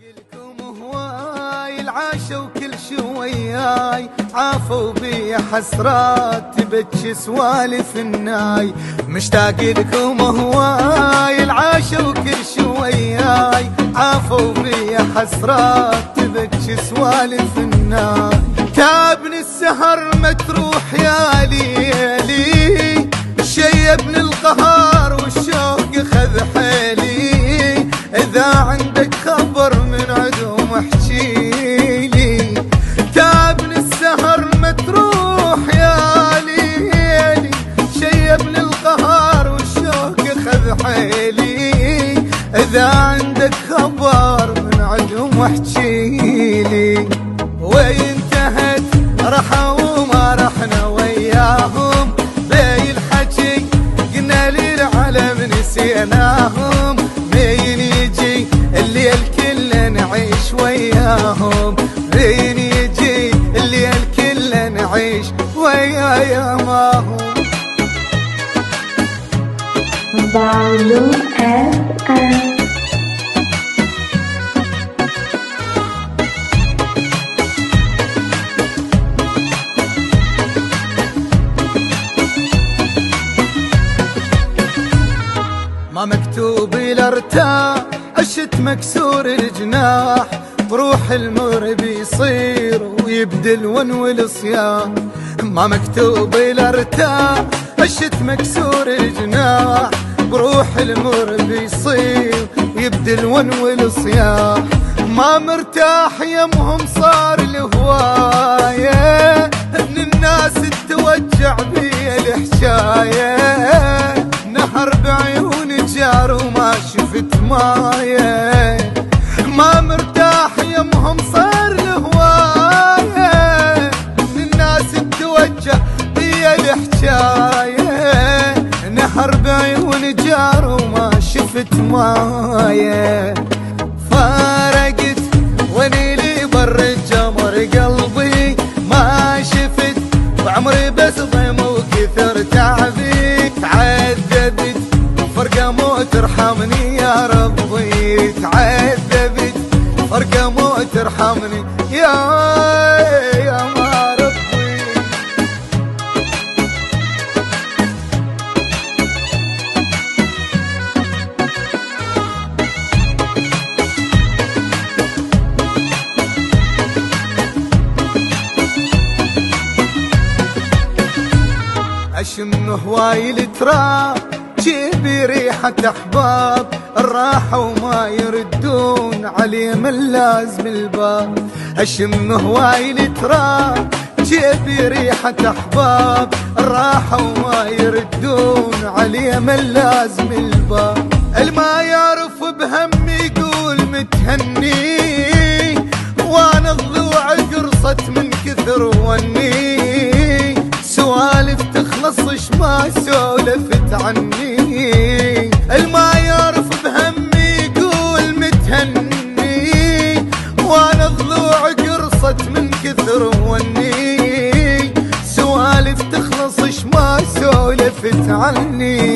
لكم هواي العاشوا وكل شوياي عافوا بي حسرات تبكي سوالف الناي. مشتاق لكم هواي العاشوا وكل شوياي عافوا بي حسرات تبكي سوالف الناي. تابني السهر ما تروح يا ليلي شيبني القهر والشوق خذ حيلي. إذا عندك خبر من عدوم احجيلي. تابني السهر ما تروح يا ليلي شيبني القهر والشوق خذ حيلي. إذا عندك خبر من عدوم احجيلي. وانتهت رحا وما رحنا وياهم بي الحكي قلنا للعالم نسيناهم. مين يجي الليل كله نعيش وياهم مين يجي الليل كله نعيش وياهم. Balu FM. ما مكتوب الارتاح عشت مكسور الجناح. بروح المر بيصير ويبدل والصياح. ما مكتوب الارتاح عشت مكسور الجناح. بروح المر بيصير ويبدل والصياح. ما مرتاح يمهم صار الهوايه ان الناس تتوجع بي الحشايه. نهر بعيون جار وما شفت مايه. ما مرتاح يمهم صار الهوايه ان الناس تتوجع بي الحشايه. نهر بعيون جار وما شفت مايه. فارقت ونيلي بر الجمر قلبي ما شفت وعمري بس ضيم وكثر تعبي. تعذبت فرقة موت ارحمني يا ربي. تعذبت فرقة موت ارحمني يا ما ربي. أشم هواي التراب جيبي ريحة أحباب الراحة وما يردون علي من لازم الباب. أشم هواي التراب جيبي ريحة أحباب الراحة وما يردون علي من لازم الباب. الما يعرف بهم يقول متهني وانا الضلوع قرصت من كثر وني. سوالف تخلصش ما سولفت عني. الما يعرف بهمي يقول متهني وانا ضلوع قرصت من كثر وني. سوالف تخلصش ما سولفت عني.